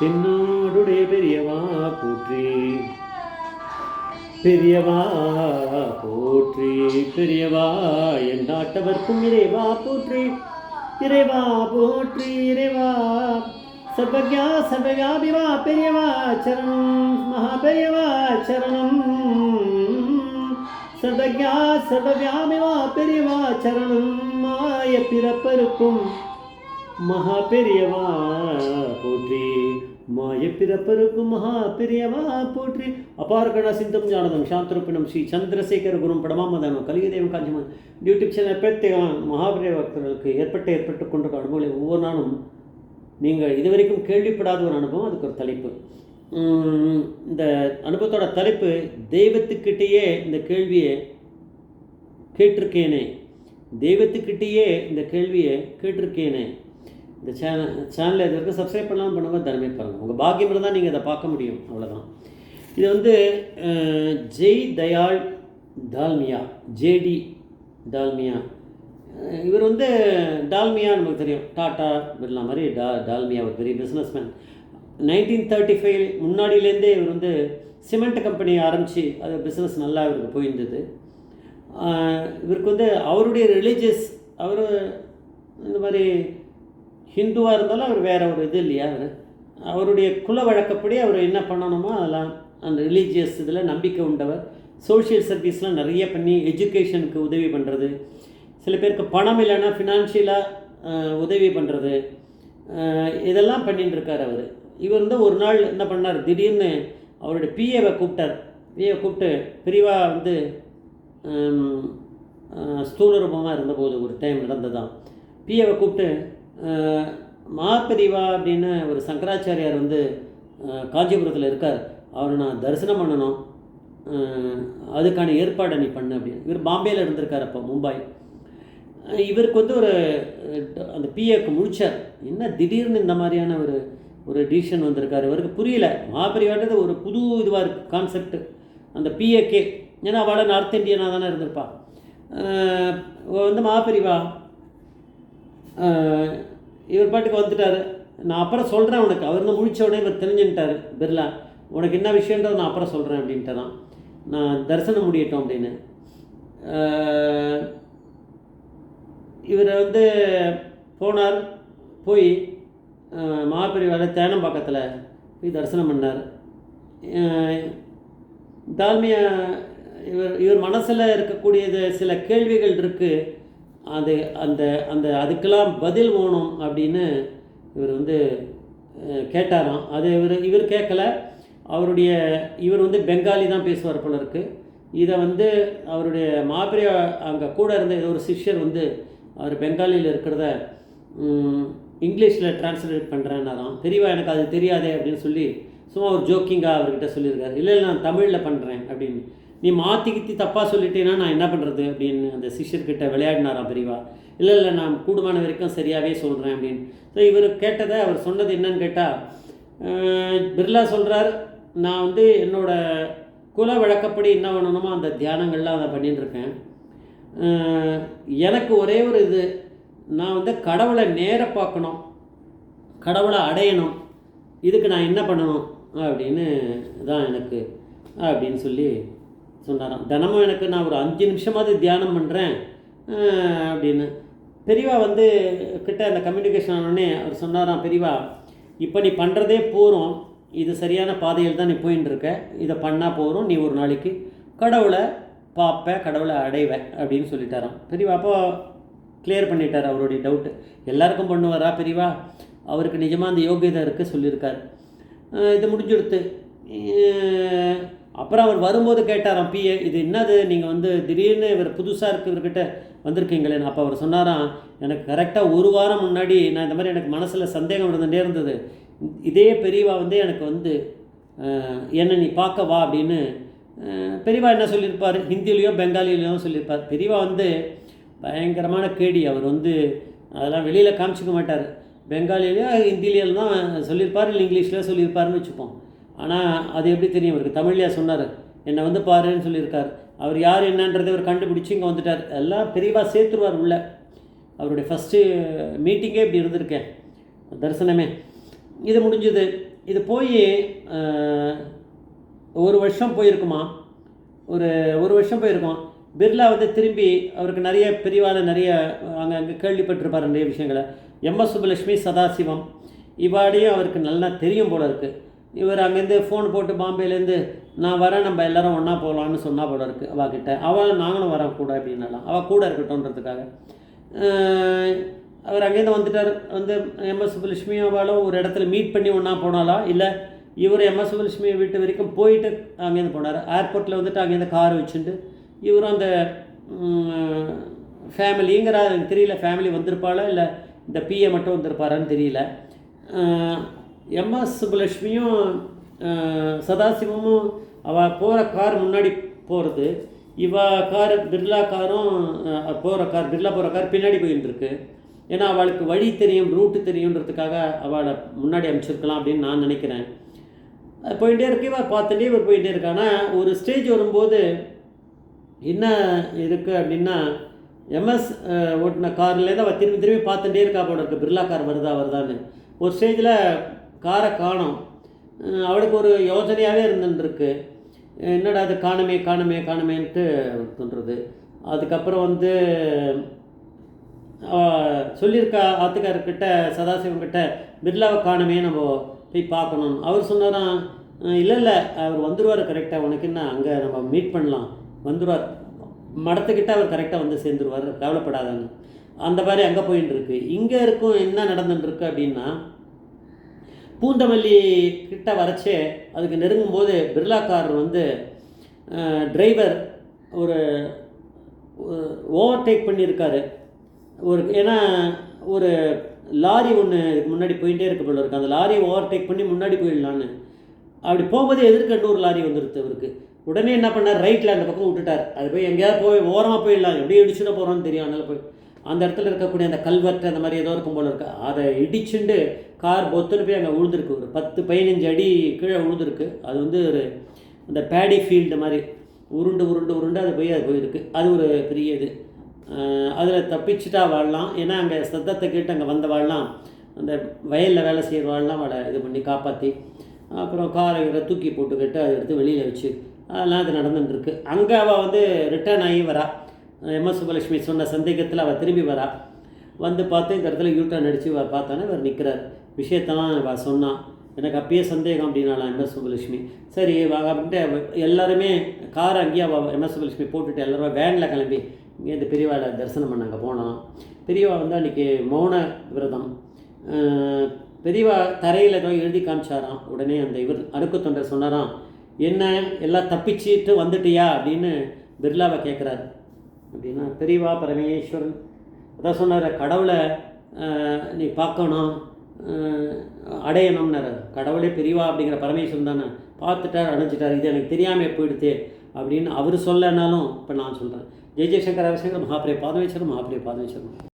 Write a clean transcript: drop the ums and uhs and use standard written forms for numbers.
தென்னாடுடைய பெரியவா போற்றி, பெரியவா போற்றி, பெரியவா என் நாட்டவர்க்கும் இறைவா போற்றி, இறைவா போற்றி, இறைவா சர்வஜா சர்வவியாபிவா பெரியவா சரணம், மகா பெரியவா சரணம், சர்வஜா சர்வவியாபிவா பெரியவா சரணம், மாய பிறப்பருக்கும் மகா பெரியவா போற்றி, மாய பிறப்பருக்கும் மகா பெரியவா போற்றி. அபாரகண சிந்தம் ஞானதம் சாந்திரூபிணம் ஸ்ரீ சந்திரசேகர குரும் படமாமதானம் கலிகதேவம் காஞ்சிமன் யூடியூப் சேனல் பிரத்யேகம் மகாபெரிய பக்தர்களுக்கு ஏற்பட்டு கொண்டிருக்க அனுபவங்களை ஒவ்வொரு நாளும் நீங்கள் இதுவரைக்கும் கேள்விப்படாத ஒரு அனுபவம். அதுக்கு ஒரு தலைப்பு. இந்த அனுபவத்தோட தலைப்பு தெய்வத்துக்கிட்டேயே இந்த கேள்வியை கேட்டிருக்கேனே, தெய்வத்துக்கிட்டேயே இந்த கேள்வியை கேட்டிருக்கேனே. இந்த சேனலை இது வரைக்கும் சப்ஸ்கிரைப் பண்ணாமல் பண்ணுங்க, தர்மே பாருங்கள். உங்கள் பாக்கியம் இருந்தால் நீங்கள் இதை பார்க்க முடியும், அவ்வளோதான். இது வந்து ஜெய் தயாள் டால்மியா, ஜேடி டால்மியா. இவர் வந்து டால்மியா நமக்கு தெரியும், டாட்டா பிர்லா மாதிரி டால்மியா ஒரு பெரிய பிஸ்னஸ்மேன். 1935 முன்னாடியிலேருந்தே இவர் வந்து சிமெண்ட் கம்பெனி ஆரம்பித்து அது பிஸ்னஸ் நல்லா இவருக்கு போயிருந்தது. இவருக்கு வந்து அவருடைய ரிலீஜியஸ், அவர் இந்த மாதிரி ஹிந்துவாக இருந்தாலும் அவர் வேறு ஒரு இது இல்லையா, அவருடைய குல வழக்கப்படி அவர் என்ன பண்ணணுமோ அதெல்லாம் அந்த ரிலீஜியஸ் இதில் நம்பிக்கை உண்டவர். சோஷியல் சர்வீஸ்லாம் நிறைய பண்ணி எஜுகேஷனுக்கு உதவி பண்ணுறது, சில பேருக்கு பணம் இல்லைன்னா ஃபினான்ஷியலாக உதவி பண்ணுறது, இதெல்லாம் பண்ணிட்டு இருக்கார் அவர். இவர் வந்து ஒரு நாள் என்ன பண்ணார், திடீர்னு அவருடைய பிஏவை கூப்பிட்டு பெரியவா வந்து ஸ்தூல ரூபமாக இருந்தபோது ஒரு டைம் நடந்ததான். பிஏவை கூப்பிட்டு மாப்பெரிவா அப்படின்னு ஒரு சங்கராச்சாரியார் வந்து காஞ்சிபுரத்தில் இருக்கார், அவரை நான் தரிசனம் பண்ணணும், அதுக்கான ஏற்பாடை நீ பண்ணு அப்படின்னு. இவர் பாம்பேயில் இருந்திருக்கார் அப்போ, மும்பை. இவருக்கு வந்து ஒரு அந்த பிஏக்கு முடிச்சார். என்ன திடீர்னு இந்த மாதிரியான ஒரு டிசிஷன் வந்திருக்காரு, இவருக்கு புரியல. மாப்பெரிவான்றது ஒரு புது இதுவாக இருக்குது கான்செப்ட் அந்த பிஏக்கே. ஏன்னா அவளை நார்த் இந்தியனாக தானே இருந்திருப்பா. வந்து மாப்பெரிவா இவர் பாட்டுக்கு வந்துட்டார். நான் அப்புறம் சொல்கிறேன் உனக்கு, அவர் வந்து முழிச்ச உடனே இவர் தெரிஞ்சுட்டார் பிர்லா, உனக்கு என்ன விஷயன்றதை நான் அப்புறம் சொல்கிறேன் அப்படின்ட்டு தான், நான் தரிசனம் முடியட்டும் அப்படின்னு. இவர் வந்து போனார், போய் மகாபெரிவாவில் தேனம்பாக்கத்தில் போய் தரிசனம் பண்ணார். தால்மியா இவர் மனசில் இருக்கக்கூடியது சில கேள்விகள் இருக்குது, அது அதுக்கெல்லாம் பதில் வேணும் அப்படின்னு இவர் வந்து கேட்டாராம். அது இவர் கேட்கல. இவர் வந்து பெங்காலி தான் பேசுவார் போல இருக்குது. இதை வந்து அவருடைய மாபெரியா அங்கே கூட இருந்த ஏதோ ஒரு சிஷ்யர் வந்து அவர் பெங்காலியில் இருக்கிறத இங்கிலீஷில் டிரான்ஸ்லேட் பண்ணுறேன்னாராம். பெரியவா எனக்கு அது தெரியாதே அப்படின்னு சொல்லி சும்மா ஒரு ஜோக்கிங்காக அவர்கிட்ட சொல்லியிருக்காரு. இல்லை நான் தமிழில் பண்ணுறேன் அப்படின்னு. நீ மாற்றி தப்பாக சொல்லிட்டேன்னா நான் என்ன பண்ணுறது அப்படின்னு அந்த சிஷ்யர்கிட்ட விளையாடினாராம் பெரியவா. இல்லை நான் கூடுமான வரைக்கும் சரியாகவே சொல்கிறேன் அப்படின்னு. ஸோ இவர் கேட்டதை அவர் சொன்னது என்னன்னு கேட்டால், பிர்லா சொல்கிறார், நான் வந்து என்னோடய குல வழக்கப்படி என்ன பண்ணணுமோ அந்த தியானங்கள்லாம் அதை பண்ணிட்டுருக்கேன். எனக்கு ஒரே ஒரு இது, நான் வந்து கடவுளை நேர பார்க்கணும், கடவுளை அடையணும், இதுக்கு நான் என்ன பண்ணணும் அப்படின்னு தான் எனக்கு அப்படின்னு சொல்லி சொன்னாராம். தினமும் எனக்கு நான் ஒரு 5 நிமிஷமாவது தியானம் பண்ணுறேன் அப்படின்னு. பெரியவா வந்து கிட்ட அந்த கம்யூனிகேஷன் ஆனோடனே அவர் சொன்னாராம், பெரியவா இப்போ நீ பண்ணுறதே போகிறோம், இது சரியான பாதையில் தான் நீ போயின்னு இருக்க, இதை பண்ணால் போகிறோம், நீ ஒரு நாளைக்கு கடவுளை பார்ப்ப, கடவுளை அடைவேன் அப்படின்னு சொல்லிட்டாராம். பெரியவா அப்போ கிளியர் பண்ணிட்டார் அவருடைய டவுட்டு. எல்லாருக்கும் பண்ணுவாரா பெரியவா, அவருக்கு நிஜமாக அந்த யோகியதை இருக்குது சொல்லியிருக்கார். இது முடிஞ்சுடுத்து. அப்புறம் அவர் வரும்போது கேட்டாராம் பிஏ, இது என்னது நீங்கள் வந்து திடீர்னு இவர் புதுசாக இருக்குது இவர்கிட்ட வந்திருக்கீங்களேன்னு. அப்போ அவர் சொன்னாராம், எனக்கு கரெக்டாக 1 வாரம் முன்னாடி நான் இந்த மாதிரி எனக்கு மனசில் சந்தேகம் இருந்துகிட்டே இருந்தது, இதே பெரியவா வந்து எனக்கு வந்து என்னை நீ பார்க்க வா அப்படின்னு. பெரியவா என்ன சொல்லியிருப்பார், ஹிந்திலேயோ பெங்காலிலேயோ சொல்லியிருப்பார். பெரியவா வந்து பயங்கரமான கேடி, அவர் வந்து அதெல்லாம் வெளியில் காமிச்சிக்க மாட்டார். பெங்காலிலேயோ ஹிந்திலேயோ தான் சொல்லியிருப்பார், இல்லை இங்கிலீஷில் சொல்லியிருப்பாருன்னு வச்சுப்போம். ஆனால் அது எப்படி தெரியும் அவருக்கு, தமிழ்லையா சொன்னார், என்னை வந்து பாருன்னு சொல்லியிருக்கார். அவர் யார் என்னன்றதை அவர் கண்டுபிடிச்சி இங்கே வந்துட்டார். எல்லாம் பெரியவா சேர்த்துருவார் உள்ள. அவருடைய ஃபஸ்ட்டு மீட்டிங்கே இப்படி இருந்திருக்கேன், தரிசனமே. இது முடிஞ்சது. இது போய் ஒரு வருஷம் போயிருக்குமா, ஒரு வருஷம் போயிருக்கோம். பிர்லா வந்து திரும்பி அவருக்கு நிறைய பெரியவாள் நிறைய அங்கே கேள்விப்பட்டிருப்பார் நிறைய விஷயங்களை. எம்எஸ் சுப்புலட்சுமி, சதாசிவம் இவாடையும் அவருக்கு நல்லா தெரியும் போல இருக்குது. இவர் அங்கேருந்து ஃபோன் போட்டு பாம்பேலேருந்து நான் வரேன், நம்ம எல்லோரும் ஒன்றா போகலான்னு சொன்னால் போல இருக்குது அவகிட்ட. அவள் நாங்களும் வரேன் கூட அப்படின்னாலாம், அவள் கூட இருக்கட்டும்ன்றதுக்காக. அவர் அங்கேருந்து வந்துட்டார். வந்து எம்எஸ் சுப்புலட்சுமியும் அவளும் ஒரு இடத்துல மீட் பண்ணி ஒன்றா போனாலா, இல்லை இவர் எம்எஸ் சுப்புலட்சுமி வீட்டு வரைக்கும் போயிட்டு அங்கேருந்து போனார். ஏர்போர்ட்டில் வந்துட்டு அங்கேருந்து கார் வச்சுட்டு இவரும் அந்த ஃபேமிலிங்கிற எனக்கு தெரியல, ஃபேமிலி வந்திருப்பாளா இல்லை இந்த பிஏ மட்டும் வந்திருப்பாரான்னு தெரியல. எம்எஸ் சுப்புலட்சுமியும் சதாசிவமும் அவள் போகிற கார் முன்னாடி போகிறது, கார் பிர்லா காரும் பிர்லா போகிற கார் பின்னாடி போயின்னு இருக்கு. ஏன்னா அவளுக்கு வழி தெரியும், ரூட்டு தெரியுன்றதுக்காக அவளை முன்னாடி அனுப்பிச்சிருக்கலாம் அப்படின்னு நான் நினைக்கிறேன். போயிட்டே இருக்கு, இவர் பார்த்துட்டே இவர் போயிட்டே இருக்கா. ஆனால் ஒரு ஸ்டேஜ் வரும்போது என்ன இருக்குது அப்படின்னா, எம்எஸ் ஓட்டின கார்லேருந்து அவள் திரும்பி திரும்பி பார்த்துட்டே இருக்கா போல இருக்குது, பிர்லா கார் வருதான்னு. ஒரு ஸ்டேஜில் காரை காணோம். அவளுக்கு ஒரு யோசனையாகவே இருந்துருக்கு, என்னடா அது காணுமேன்ட்டு தோன்றுறது. அதுக்கப்புறம் வந்து சொல்லியிருக்கா ஆத்துக்காரர்கிட்ட, சதாசிவங்கிட்ட, பிர்லாவை காணுமே நம்ம போய் பார்க்கணும். அவர் சொன்னாராம், இல்லை அவர் வந்துடுவார் கரெக்டாக, உனக்கு என்ன அங்கே நம்ம மீட் பண்ணலாம், வந்துடுவார் மடத்துக்கிட்ட அவர் கரெக்டாக வந்து சேர்ந்துருவார், கவலைப்படாதான்னு. அந்த மாதிரி அங்கே போயின்னு இருக்கு. இங்கே இருக்கும் என்ன நடந்துட்டுருக்கு அப்படின்னா, பூந்தமல்லி கிட்ட வரைச்சே அதுக்கு நெருங்கும்போது பிர்லா கார் வந்து டிரைவர் ஒரு ஓவர்டேக் பண்ணியிருக்காரு. ஏன்னா ஒரு லாரி ஒன்று இதுக்கு முன்னாடி போயிட்டே இருக்க போல இருக்குது. அந்த லாரியை ஓவர்டேக் பண்ணி முன்னாடி போயிடலான்னு அப்படி போகும்போது எதிர்க்க இன்னொரு லாரி வந்துடுது அவருக்கு. உடனே என்ன பண்ணார், ரைட்டில் அந்த பக்கம் விட்டுட்டார். அது போய் எங்கேயாவது போய் ஓரமாக போயிடலாம், எப்படி இடிச்சுட போகிறோன்னு தெரியும். அதனால் போய் அந்த இடத்துல இருக்கக்கூடிய அந்த கல்வெட்டு அந்த மாதிரி ஏதோ இருக்கும் போல இருக்குது, அதை இடிச்சுண்டு கார் பொத்துன்னு போய் அங்கே விழுந்துருக்கு. ஒரு 10-15 அடி கீழே விழுந்துருக்கு. அது வந்து ஒரு அந்த பேடி ஃபீல்டு மாதிரி உருண்டு அது போயிருக்கு. அது ஒரு பெரிய இது. அதில் தப்பிச்சுட்டா வாழலாம். ஏன்னா அங்கே சத்தத்தை கேட்டு அங்கே வந்த வாழலாம், அந்த வயலில் வேலை செய்கிற வாழலாம் அவளை இது பண்ணி காப்பாற்றி, அப்புறம் காரை தூக்கி போட்டுக்கிட்டு அதை எடுத்து வெளியில் வச்சு அதெல்லாம் அது நடந்துட்டுருக்கு. அங்கே அவள் வந்து ரிட்டர்ன் ஆகி வரா. எம்எஸ் சுப்புலட்சுமி சொன்ன சந்தேகத்தில் அவள் திரும்பி வரா. வந்து பார்த்து இந்த இடத்துல யூட்டர்ன் அடித்து பார்த்தானே இவர் நிற்கிறார். விஷயத்தான் அவள் சொன்னான், எனக்கு அப்பயே சந்தேகம் அப்படின்னாலாம் எம்எஸ் சுப்புலட்சுமி. சரி வாங்க அப்படின்ட்டு எல்லாருமே காரை அங்கேயே அவள் எம்எஸ் சுப்புலட்சுமி போட்டுட்டு எல்லோரும் வேனில் கிளம்பி இங்கேருந்து பெரியவாளை தரிசனம் பண்ணாங்க போனோம். பெரியவா வந்து அன்றைக்கி மௌன விரதம். பெரியவா தரையில் ஏதோ எழுதி காமிச்சாராம். உடனே அந்த இவர் அணுக்கு தொண்டர் சொன்னாராம், என்ன எல்லாம் தப்பிச்சிட்டு வந்துட்டியா அப்படின்னு பிர்லாவை கேட்குறாரு. அப்படின்னா பெரியவா பரமேஸ்வரன் அதான் சொன்னார், கடவுளை நீ பார்க்கணும் அடையணும்னார். கடவுளே பெரியவா அப்படிங்கிற பரமேஸ்வரன் தானே, பார்த்துட்டார் அடைஞ்சிட்டார், இது எனக்கு தெரியாமல் போயிடுது அப்படின்னு அவர் சொல்லனாலும் இப்போ நான் சொல்கிறேன். ஜெய் ஜெய்சங்கர், ரவிசங்கர், மகாபிரிய பாதமேஸ்வரம், மகாபிரிய பாதமேஸ்வரம்.